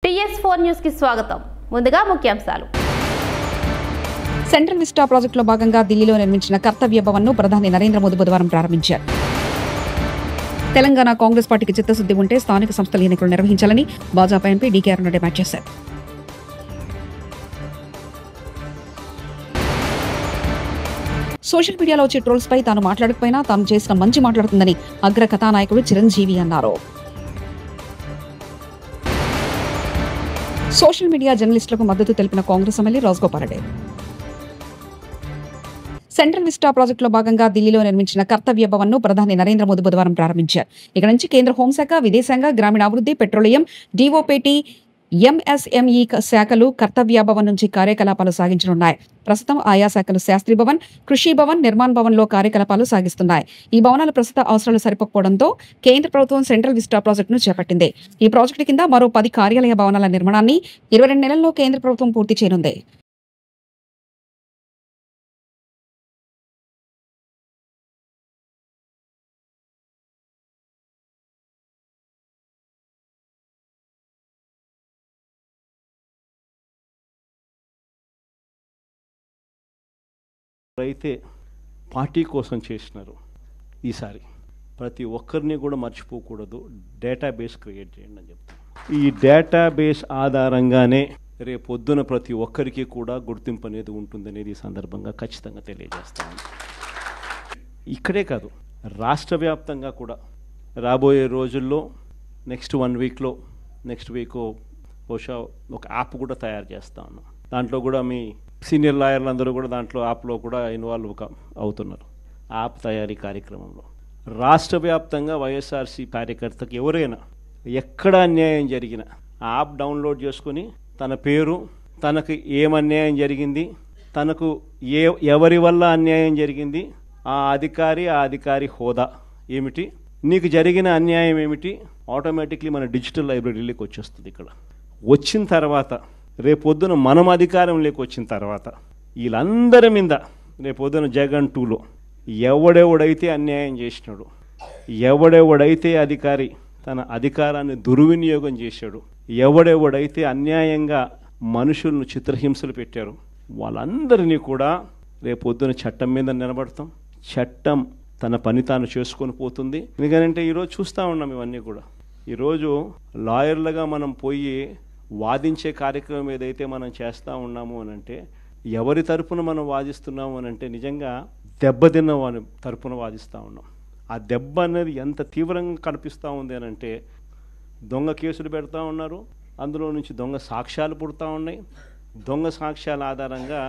TS4 news కి స్వాగతం. ముందుగా ముఖ్యాంశాలు. సెంట్రల్ విస్టా ప్రాజెక్టులో భాగంగా ఢిల్లీలో నిర్మించిన కర్తవ్య భవన్ను ప్రధాని నరేంద్ర మోదీ బుధవారం ప్రారంభించారు. తెలంగాణ కాంగ్రెస్ పార్టీకి చిత్తశుద్ధి ఉంటే స్థానిక సంస్థల ఎన్నికలు నిర్వహించాలని భాజపా ఎంపీ డీకే అరుణ డిమాండ్ చేశారు. సోషల్ మీడియాలో వచ్చే ట్రోల్స్ పై తాను మాట్లాడకపోయినా తాను చేసిన మంచి మాట్లాడుతుందని అగ్ర కథానాయకుడు చిరంజీవి అన్నారు. సోషల్ మీడియా జర్నలిస్టులకు మద్దతు తెలిపిన Congress MLA Rajagopal Reddy central vista ప్రాజెక్టులో భాగంగా ఢిల్లీలో నిర్మించిన కర్తవ్య భవన్ను ప్రధాని నరేంద్ర మోదీ బుధవారం ప్రారంభించారు. ఇక్కడ నుంచి కేంద్ర హోంశాఖ, విదేశాంగ, గ్రామీణాభివృద్ధి, పెట్రోలియం, డిఓపేటీ, ఎంఎస్ఎంఈ శాఖలు కర్తవ్య భవన్ నుంచి కార్యకలాపాలు సాగించనున్నాయి. ప్రస్తుతం ఆయా శాఖలు శాస్త్రి భవన్, కృషి భవన్, నిర్మాణ్ భవన్ లో కార్యకలాపాలు సాగిస్తున్నాయి. ఈ భవనాలు ప్రస్తుత అవసరాలు సరిపోకపోవడంతో కేంద్ర ప్రభుత్వం సెంట్రల్ విస్టా ప్రాజెక్టును చేపట్టింది. ఈ ప్రాజెక్టు కింద మరో 10 కార్యాలయ భవనాల నిర్మాణాన్ని 22 నెలల్లో కేంద్ర ప్రభుత్వం పూర్తి చేయనుంది. అయితే పార్టీ కోసం చేసినారు. ఈసారి ప్రతి ఒక్కరిని కూడా మర్చిపోకూడదు, డేటాబేస్ క్రియేట్ చేయండి అని చెప్తాను. ఈ డేటాబేస్ ఆధారంగానే రేపొద్దున ప్రతి ఒక్కరికి కూడా గుర్తింపు అనేది ఉంటుందనేది ఈ సందర్భంగా ఖచ్చితంగా తెలియజేస్తాను. ఇక్కడే కాదు, రాష్ట్ర వ్యాప్తంగా కూడా రాబోయే రోజుల్లో నెక్స్ట్ వీక్ బహుశా ఒక యాప్ కూడా తయారు చేస్తా ఉన్నాం. దాంట్లో కూడా మీ సీనియర్ లాయర్లు అందరూ కూడా దాంట్లో యాప్లో కూడా ఇన్వాల్వ్ అవుతున్నారు. యాప్ తయారీ కార్యక్రమంలో రాష్ట్ర వ్యాప్తంగా వైఎస్ఆర్సీ కార్యకర్తకు ఎవరైనా ఎక్కడ అన్యాయం జరిగినా ఆ యాప్ డౌన్లోడ్ చేసుకొని తన పేరు, తనకు ఏమన్యాయం జరిగింది, తనకు ఎవరి వల్ల అన్యాయం జరిగింది, ఆ అధికారి హోదా ఏమిటి, నీకు జరిగిన అన్యాయం ఏమిటి, ఆటోమేటిక్లీ మన డిజిటల్ లైబ్రరీలోకి వచ్చేస్తుంది. ఇక్కడ వచ్చిన తర్వాత రేపొద్దున మనం అధికారంలోకి వచ్చిన తర్వాత వీళ్ళందరి మీద రేపొద్దున జగన్ 2లో ఎవడెవడైతే అన్యాయం చేసినాడు, ఎవడెవడైతే అధికారి తన అధికారాన్ని దుర్వినియోగం చేశాడు, ఎవడెవడైతే అన్యాయంగా మనుషులను చిత్రహింసలు పెట్టారు, వాళ్ళందరినీ కూడా రేపొద్దున చట్టం మీద నిలబడతాం. చట్టం తన పని తాను చేసుకొని పోతుంది. ఎందుకంటే ఈరోజు చూస్తూ ఉన్నాం ఇవన్నీ కూడా. ఈరోజు లాయర్లుగా మనం పోయి వాదించే కార్యక్రమం ఏదైతే మనం చేస్తూ ఉన్నాము అని అంటే, ఎవరి తరపున మనం వాదిస్తున్నాము అని అంటే నిజంగా దెబ్బతిన్న వారి తరపున వాదిస్తూ ఉన్నాం. ఆ దెబ్బ అనేది ఎంత తీవ్రంగా కనిపిస్తూ ఉంది అని అంటే, దొంగ కేసులు పెడతా ఉన్నారు, అందులో నుంచి దొంగ సాక్ష్యాలు పుడతా ఉన్నాయి. దొంగ సాక్ష్యాల ఆధారంగా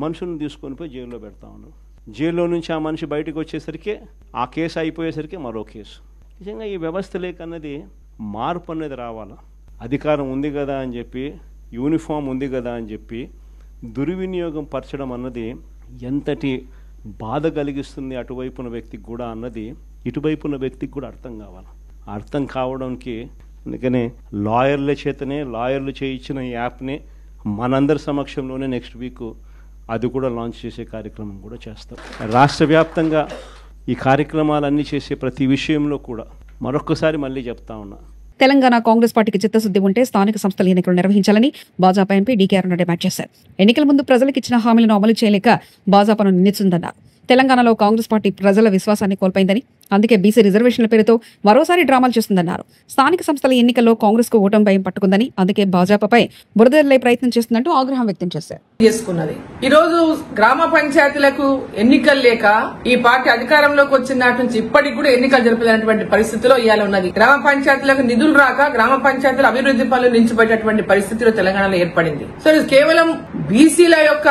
మనుషులను తీసుకొని పోయి జైల్లో పెడతా ఉన్నారు. జైల్లో నుంచి ఆ మనిషి బయటకు వచ్చేసరికి ఆ కేసు అయిపోయేసరికి మరో కేసు. నిజంగా ఈ వ్యవస్థ లేకన్నది మార్పు అనేది రావాలా. అధికారం ఉంది కదా అని చెప్పి, యూనిఫామ్ ఉంది కదా అని చెప్పి దుర్వినియోగం పరచడం అన్నది ఎంతటి బాధ కలిగిస్తుంది అటువైపున వ్యక్తికి కూడా అన్నది ఇటువైపున వ్యక్తికి కూడా అర్థం కావాలి. అర్థం కావడానికి అందుకనే లాయర్లు చేయించిన ఈ యాప్ని మనందరి సమక్షంలోనే నెక్స్ట్ వీక్ అది కూడా లాంచ్ చేసే కార్యక్రమం కూడా చేస్తాం. రాష్ట్ర వ్యాప్తంగా ఈ కార్యక్రమాలన్నీ చేసే ప్రతి విషయంలో కూడా మరొకసారి మళ్ళీ చెప్తా ఉన్నా, తెలంగాణ కాంగ్రెస్ పార్టీకి చిత్తశుద్ధి ఉంటే స్థానిక సంస్థల ఎన్నికలు నిర్వహించాలని భాజపా ఎంపీ డీకే అరుణ డిమాండ్ చేశారు. ఎన్నికల ముందు ప్రజలకు ఇచ్చిన హామీలను అమలు చేయలేక భాజపాను నిందిస్తుందన్నారు. తెలంగాణలో కాంగ్రెస్ పార్టీ ప్రజల విశ్వాసాన్ని కోల్పోయిందని, అందుకే బీసీ రిజర్వేషన్ల పేరుతో మరోసారి డ్రామాలు చేస్తుందన్నారు. స్థానిక సంస్థల ఎన్నికల్లో కాంగ్రెస్ కు ఓటమి భయం పట్టుకుందని, అందుకే భాజపాపై బురదల్లే ప్రయత్నం చేస్తుందంటూ ఆగ్రహం వ్యక్తం చేశారు. ఈ రోజు గ్రామ పంచాయతీలకు ఎన్నికలు లేక ఈ పార్టీ అధికారంలోకి వచ్చిన నాటి నుంచి ఇప్పటికి కూడా ఎన్నికలు జరపలేనటువంటి పరిస్థితిలో ఇవాళ ఉన్నది. గ్రామ పంచాయతీలకు నిధులు రాక గ్రామ పంచాయతీల అభివృద్ధి పనులు నిలిచిపోయేటటువంటి పరిస్థితిలో తెలంగాణలో ఏర్పడింది. సో ఇది కేవలం బీసీల యొక్క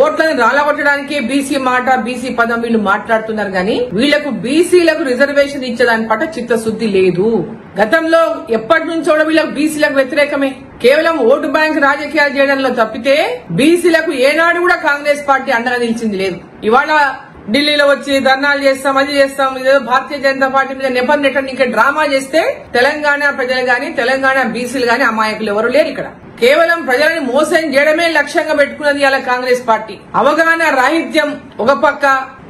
ఓట్లను రాలగొట్టడానికి బీసీ మాట, బీసీ పదం వీళ్ళు మాట్లాడుతున్నారు కానీ వీళ్లకు బీసీలకు రిజర్వేషన్ ఇచ్చేదాని పట్ల చిత్తశుద్ధి లేదు. గతంలో ఎప్పటి నుంచో వీళ్ళకు బీసీలకు వ్యతిరేకమే. కేవలం ఓటు బ్యాంక్ రాజకీయాలు చేయడంలో తప్పితే బీసీలకు ఏనాడు కూడా కాంగ్రెస్ పార్టీ అండగా నిలిచింది లేదు. ఇవాళ ఢిల్లీలో వచ్చి ధర్నాలు చేస్తాం, అది చేస్తాం, ఇదేదో భారతీయ జనతా పార్టీ మీద నెపం నెట్టండి ఇంకా డ్రామా చేస్తే తెలంగాణ ప్రజలు గాని, తెలంగాణ బీసీలు గాని అమాయకులు ఎవరు లేరు. ఇక్కడ కేవలం ప్రజలని మోసం చేయడమే లక్ష్యంగా పెట్టుకున్నది ఇలా కాంగ్రెస్ పార్టీ. అవగాహన రాహిత్యం ఒక పక్క,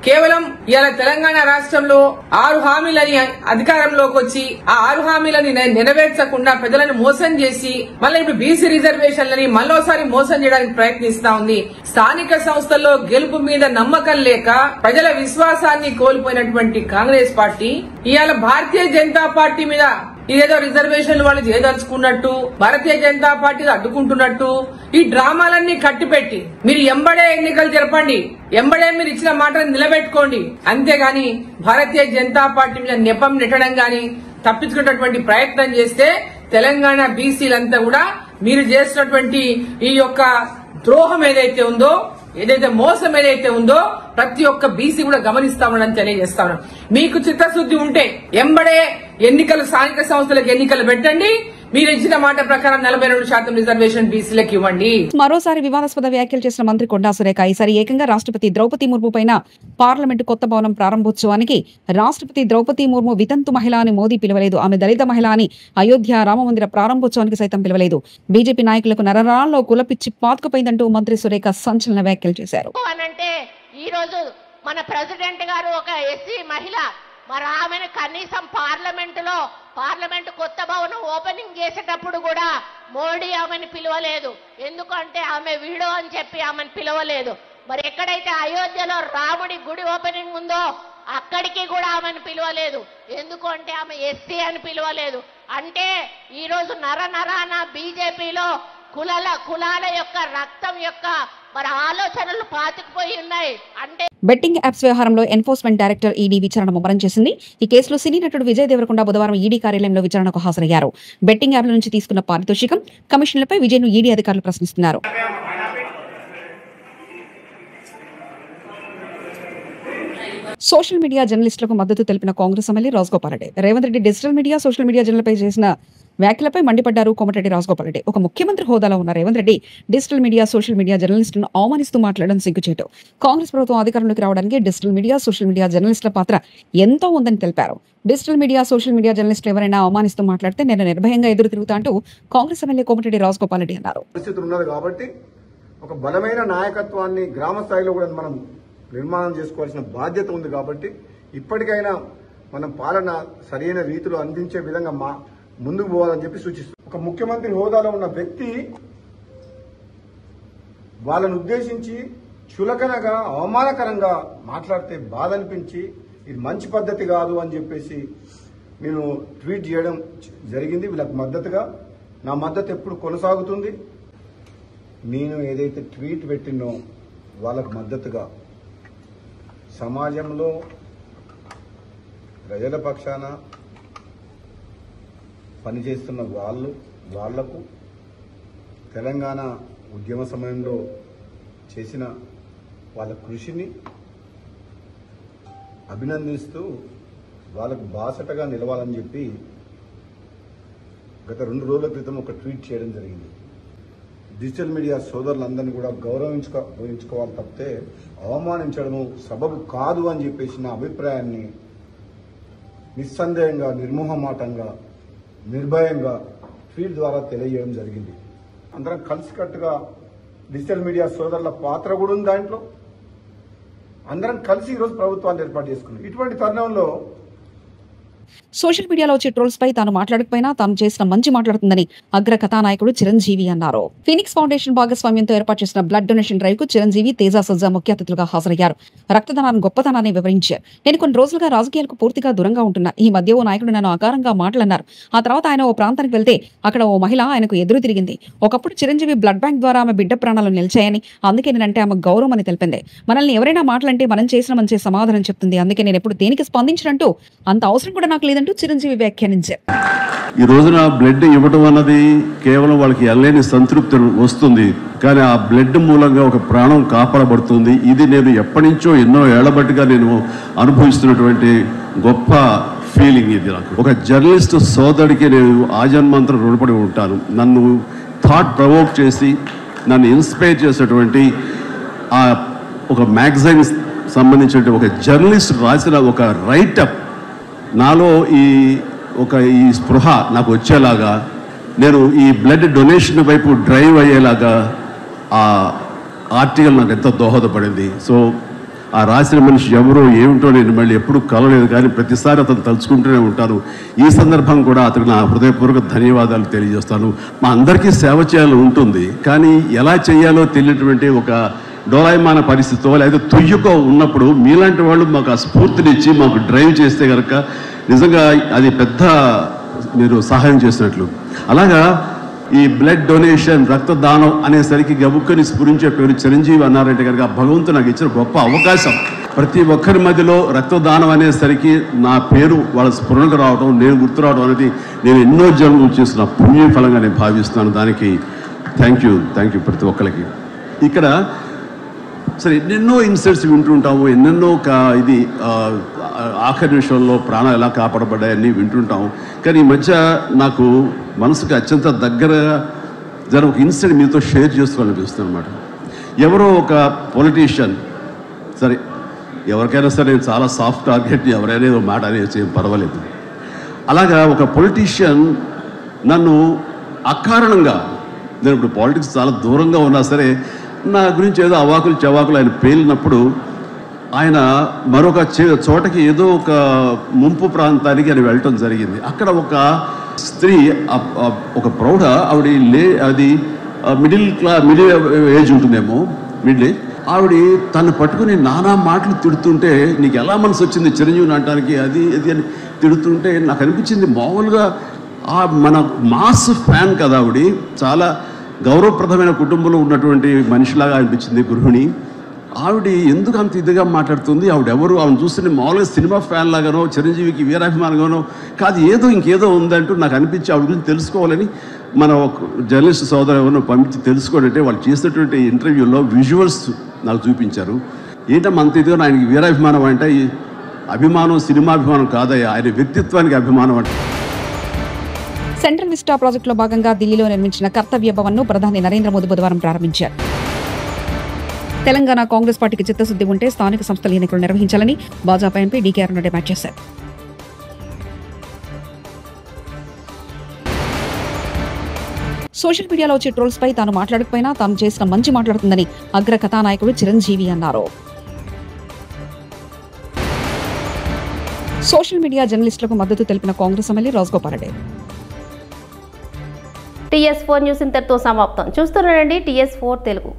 కేవలం ఇవాళ తెలంగాణ రాష్ట్రంలో 6 హామీలని అధికారంలోకి వచ్చి ఆ 6 హామీలని నెరవేర్చకుండా ప్రజలను మోసం చేసి మళ్ళీ ఇప్పుడు బీసీ రిజర్వేషన్లని మళ్ళోసారి మోసం చేయడానికి ప్రయత్నిస్తా ఉంది. స్థానిక సంస్థల్లో గెలుపు మీద నమ్మకం లేక ప్రజల విశ్వాసాన్ని కోల్పోయినటువంటి కాంగ్రెస్ పార్టీ ఇవాళ భారతీయ జనతా పార్టీ మీద ఇదేదో రిజర్వేషన్లు వాళ్ళు చేయదలుచుకున్నట్టు, భారతీయ జనతా పార్టీ అడ్డుకుంటున్నట్టు ఈ డ్రామాలన్నీ కట్టిపెట్టి మీరు ఎంబడే ఎన్నికలు జరపండి, ఎంబడే మీరు ఇచ్చిన మాటను నిలబెట్టుకోండి. అంతేగాని భారతీయ జనతా పార్టీ మీద నెపం నెట్టడం గాని తప్పించుకునేటువంటి ప్రయత్నం చేస్తే తెలంగాణ బీసీలంతా కూడా మీరు చేసినటువంటి ఈ యొక్క ద్రోహం ఏదైతే ఉందో, ఏదైతే మోసం ఏదైతే ఉందో ప్రతి ఒక్క బీసీ కూడా గమనిస్తామని తెలియజేస్తాను. మీకు చిత్తశుద్ధి ఉంటే ఎంబడే ఎన్నికలు, స్థానిక సంస్థలకు ఎన్నికలు పెట్టండి. మీరు ఇచ్చిన మాట ప్రకారం 42% రిజర్వేషన్ బీసీలకు ఇవ్వండి. మరోసారి వివాదాస్పద వ్యాఖ్యలు చేసిన మంత్రి కొండా సురేఖ ఈసారి ఏకంగా రాష్ట్రపతి ద్రౌపది ముర్ము పైన పార్లమెంటు కొత్త భవనం ప్రారంభోత్సవానికి రాష్ట్రపతి ద్రౌపది ముర్ము వితంతు మహిళ అని మోదీ పిలవలేదు, ఆమె దళిత మహిళ అని అయోధ్య రామమందిర ప్రారంభోత్సవానికి సైతం పిలవలేదు. బీజేపీ నాయకులకు నరనరాల్లో కులపిచ్చి పాతుకుపోయిందంటూ మంత్రి సురేఖ సంచలన వ్యాఖ్యలు చేశారు. ఈ రోజు మన ప్రెసిడెంట్ గారు ఒక ఎస్సీ మహిళ, మరి ఆమెను కనీసం పార్లమెంటు కొత్త భవనం ఓపెనింగ్ చేసేటప్పుడు కూడా మోడీ ఆమెను పిలవలేదు. ఎందుకంటే ఆమె వీడో అని చెప్పి ఆమెను పిలవలేదు. మరి ఎక్కడైతే అయోధ్యలో రాముడి గుడి ఓపెనింగ్ ఉందో అక్కడికి కూడా ఆమెను పిలవలేదు. ఎందుకంటే ఆమె ఎస్సీ అని పిలవలేదు. అంటే ఈ రోజు నరనరాన బీజేపీలో కులాల యొక్క రక్తం యొక్క మరి ఆలోచనలు పాతుకుపోయి ఉన్నాయి. అంటే బెట్టింగ్ యాప్స్ వ్యవహారంలో ఎన్ఫోర్స్మెంట్ డైరెక్టర్ ఈడీ విచారణ ముమ్మరం చేసింది. ఈ కేసులో సినీ నటుడు విజయ్ దేవరకొండ బుధవారం ఈడీ కార్యాలయంలో విచారణకు హాజరయ్యారు. బెట్టింగ్ యాప్ల నుంచి తీసుకున్న పారితోషికం, కమిషన్లపై విజయ్ను ఈడీ అధికారులు ప్రశ్నిస్తున్నారు. సోషల్ మీడియా జర్నలిస్టులకు మద్దతు తెలిపిన Congress MLA Rajagopal Reddy Revanth Reddy digital media, social media జర్నల్పై చేసిన వ్యాఖ్యలపై మండిపడ్డారు. కోమటిరెడ్డి రాజగోపాల్ రెడ్డి ఒక ముఖ్యమంత్రి హోదాలో ఉన్న Revanth Reddy digital media, social media జర్నలిస్టులను అవమానిస్తూ మాట్లాడడం సిగ్గుచేటు. కాంగ్రెస్ ప్రభుత్వం అధికారంలోకి రావడానికి డిజిటల్ మీడియా, సోషల్ మీడియా జర్నలిస్టుల పాత్ర ఎంతో ఉందని తెలిపారు. డిజిటల్ మీడియా, సోషల్ మీడియా జర్నలిస్టులు ఎవరైనా అవమానిస్తూ మాట్లాడితే నేను నిర్భయంగా ఎదురు తిరుగుతా అంటూ కాంగ్రెస్ ఎమ్మెల్యే కోమటిరెడ్డి రాజగోపాల్ రెడ్డి అన్నారు. కాబట్టి ఒక బలమైన నాయకత్వాన్ని గ్రామ స్థాయిలో కూడా మనం నిర్మాణం చేసుకోవాల్సిన బాధ్యత ఉంది. కాబట్టి ఇప్పటికైనా మనం పాలన సరైన రీతిలో అందించే విధంగా ముందుకు పోవాలని చెప్పి సూచిస్తుంది. ఒక ముఖ్యమంత్రి హోదాలో ఉన్న వ్యక్తి వాళ్ళను ఉద్దేశించి చులకనగా, అవమానకరంగా మాట్లాడితే బాధ అనిపించి ఇది మంచి పద్ధతి కాదు అని చెప్పేసి నేను ట్వీట్ చేయడం జరిగింది. వీళ్ళకి మద్దతుగా నా మద్దతు ఎప్పుడు కొనసాగుతుంది. నేను ఏదైతే ట్వీట్ పెట్టినో వాళ్ళకు మద్దతుగా సమాజంలో ప్రజల పక్షాన పనిచేస్తున్న వాళ్లకు తెలంగాణ ఉద్యమ సమయంలో చేసిన వాళ్ళ కృషిని అభినందిస్తూ వాళ్ళకు బాసటగా నిలవాలని చెప్పి గత 2 రోజుల క్రితం ఒక ట్వీట్ చేయడం జరిగింది. డిజిటల్ మీడియా సోదరులందరినీ కూడా గౌరవించుకోవాలి తప్పితే అవమానించడము సబబు కాదు అని చెప్పేసి నా అభిప్రాయాన్ని నిస్సందేహంగా, నిర్మోహమాటంగా, నిర్భయంగా ట్వీట్ ద్వారా తెలియజేయడం జరిగింది. అందరం కలిసికట్టుగా డిజిటల్ మీడియా సోదరుల పాత్ర కూడా ఉంది దాంట్లో. అందరం కలిసి ఈరోజు ప్రభుత్వాన్ని ఏర్పాటు చేసుకున్నాం. ఇటువంటి తరుణంలో సోషల్ మీడియాలో వచ్చే ట్రోల్స్ పై తాను మాట్లాడకపోయినా తాను చేసిన మంచి మాట్లాడుతుందని అగ్ర కథానాయకుడు చిరంజీవి అన్నారు. ఫీనిక్స్ ఫౌండేషన్ భాగస్వామ్యంతో ఏర్పాటు చేసిన బ్లడ్ డొనేషన్ డ్రైవ్ కు చిరంజీవి, తేజ సజ్జా ముఖ్య అతిథులుగా హాజరయ్యారు. రక్తదానాన్ని గొప్పతనాన్ని వివరించారు. నేను కొన్ని రోజులుగా రాజకీయాలకు పూర్తిగా దూరంగా ఉంటున్నా. ఈ మధ్య ఓ నాయకుడు నన్ను ఆకారంగా మాటలన్నారు. ఆ తర్వాత ఆయన ఓ ప్రాంతానికి వెళ్తే అక్కడ ఓ మహిళ ఆయనకు ఎదురు తిరిగింది. ఒకప్పుడు చిరంజీవి బ్లడ్ బ్యాంక్ ద్వారా ఆమె బిడ్డ ప్రాణాలు నిలిచాయని, అందుకే నేనంటే ఆమె గౌరవం అని తెలిపింది. మనల్ని ఎవరైనా మాటలంటే మనం చేసిన మంచి సమాధానం చెప్తుంది. అందుకే నేను ఎప్పుడు దేనికి స్పందించినట్టు అంత అవసరం కూడా నాకు లేదంటూ చిరంజీవి వ్యాఖ్యానించారు. ఈ రోజున బ్లడ్ ఇవ్వడం అన్నది కేవలం వాళ్ళకి ఎల్లేని సంతృప్తి వస్తుంది, కానీ ఆ బ్లడ్ మూలంగా ఒక ప్రాణం కాపాడబడుతుంది. ఇది నేను ఎప్పటి నుంచో ఎన్నో ఏళ్లబట్టిగా నేను అనుభవిస్తున్నటువంటి గొప్ప ఫీలింగ్ ఇది. నాకు ఒక జర్నలిస్ట్ సోదరుడికి నేను ఆజన్మాంతరం రుణపడి ఉంటాను. నన్ను థాట్ ప్రవోక్ చేసి నన్ను ఇన్స్పైర్ చేసేటువంటి ఆ ఒక మ్యాగజైన్ సంబంధించిన ఒక జర్నలిస్ట్ రాసిన ఒక రైటప్ నాలో ఈ స్పృహ నాకు వచ్చేలాగా, నేను ఈ బ్లడ్ డొనేషన్ వైపు డ్రైవ్ అయ్యేలాగా ఆ ఆర్టికల్ నాకు ఎంతో దోహదపడింది. సో ఆ రాసిన మనిషి ఎవరో ఏమిటో నేను మళ్ళీ ఎప్పుడు కలవలేదు, కానీ ప్రతిసారి అతను తలుచుకుంటూనే ఉంటాను. ఈ సందర్భం కూడా అతనికి నా హృదయపూర్వక ధన్యవాదాలు తెలియజేస్తాను. మా అందరికీ సేవ చేయాలని ఉంటుంది, కానీ ఎలా చేయాలో తెలియనటువంటి ఒక డోలాయమాన పరిస్థితితో లేదా తుయ్యకో ఉన్నప్పుడు మీలాంటి వాళ్ళు మాకు ఆ స్ఫూర్తినిచ్చి మాకు డ్రైవ్ చేస్తే కనుక నిజంగా అది పెద్ద మీరు సహాయం చేసినట్లు. అలాగా ఈ బ్లడ్ డొనేషన్ రక్తదానం అనేసరికి గబుక్కని స్ఫురించే పేరు చిరంజీవి అన్నారంటే కనుక భగవంతుడు నాకు ఇచ్చిన గొప్ప అవకాశం. ప్రతి ఒక్కరి మధ్యలో రక్తదానం అనేసరికి నా పేరు వాళ్ళ స్ఫురణకు రావడం, నేను గుర్తు రావడం అనేది నేను ఎన్నో జన్మలు చేసిన పుణ్య ఫలంగా నేను భావిస్తున్నాను. దానికి థ్యాంక్ యూ ప్రతి ఒక్కరికి. ఇక్కడ సరే ఎన్నెన్నో ఇన్సిడెంట్స్ వింటుంటాము, ఎన్నెన్నో ఇది ఆఖరి నిమిషంలో ప్రాణాలు ఎలా కాపాడబడ్డాయని వింటుంటాము. కానీ ఈ మధ్య నాకు మనసుకి అత్యంత దగ్గరగా ఒక ఇన్సిడెంట్ మీతో షేర్ చేసుకోవాలనిపిస్తుంది అనమాట. ఎవరో ఒక పొలిటీషియన్, సరే ఎవరికైనా సరే నేను చాలా సాఫ్ట్ టార్గెట్, ఎవరైనా ఏదో మాట అనేది ఏం పర్వాలేదు. అలాగా ఒక పొలిటీషియన్ నన్ను అకారణంగా, నేను ఇప్పుడు పాలిటిక్స్ చాలా దూరంగా ఉన్నా సరే నా గురించి ఏదో అవాకులు చవాకులు ఆయన పేలినప్పుడు ఆయన మరొక చోటకి ఏదో ఒక ముంపు ప్రాంతానికి ఆయన వెళ్ళటం జరిగింది. అక్కడ ఒక స్త్రీ, ఒక ప్రౌఢ ఆవిడ అది మిడిల్ ఏజ్ ఉంటుందేమో, మిడిల్ ఏజ్. ఆవిడ తను పట్టుకుని నానా మాటలు తిడుతుంటే నీకు ఎలా మనసు వచ్చింది చిరంజీవిని అంటానికి, అది అని తిడుతుంటే నాకు అనిపించింది మామూలుగా మన మాస్ ఫ్యాన్ కదా ఆవిడ, చాలా గౌరవప్రదమైన కుటుంబంలో ఉన్నటువంటి మనిషిలాగా అనిపించింది గృహిణి. ఆవిడ ఎందుకు అంత ఇదిగా మాట్లాడుతుంది, ఆవిడెవరు, ఆవిడ చూస్తే మామూలుగా సినిమా ఫ్యాన్ లాగానో చిరంజీవికి వీరాభిమానంగానో కాదు, ఇంకేదో ఉందంటూ నాకు అనిపించి ఆవిడ గురించి తెలుసుకోవాలని మన ఒక జర్నలిస్ట్ సోదరు ఎవరినో పంపించి తెలుసుకోవాలంటే వాళ్ళు చేసినటువంటి ఇంటర్వ్యూలో విజువల్స్ నాకు చూపించారు. ఏంటమ్మా అంత ఇదిగా, ఆయనకి వీరాభిమానం అంటే ఈ అభిమానం సినిమాభిమానం కాదయ్యా, ఆయన వ్యక్తిత్వానికి అభిమానం అంటే. సెంట్రల్ విస్టా ప్రాజెక్టులో భాగంగా ఢిల్లీలో నిర్మించిన కర్తవ్య భవన్ను ప్రధాని నరేంద్ర మోదీ బుధవారం ప్రారంభించారు. తెలంగాణ కాంగ్రెస్ పార్టీకి చిత్తశుద్ధి ఉంటే స్థానిక సంస్థల ఎన్నికలు నిర్వహించాలని భాజపా ఎంపీ డీకే అరుణ డిమాండ్ చేశారు. సోషల్ మీడియాలో వచ్చే ట్రోల్స్ పై తాను మాట్లాడకపోయినా తాను చేసిన మంచి మాట్లాడుతుందని అగ్ర కథానాయకుడు చిరంజీవి అన్నారు. సోషల్ మీడియా జర్నలిస్టులకు మద్దతు తెలిపిన Congress MLA Rajagopal Reddy. TS4 news ఇంతటితో సమాప్తం. చూస్తున్నారండి TS4 తెలుగు.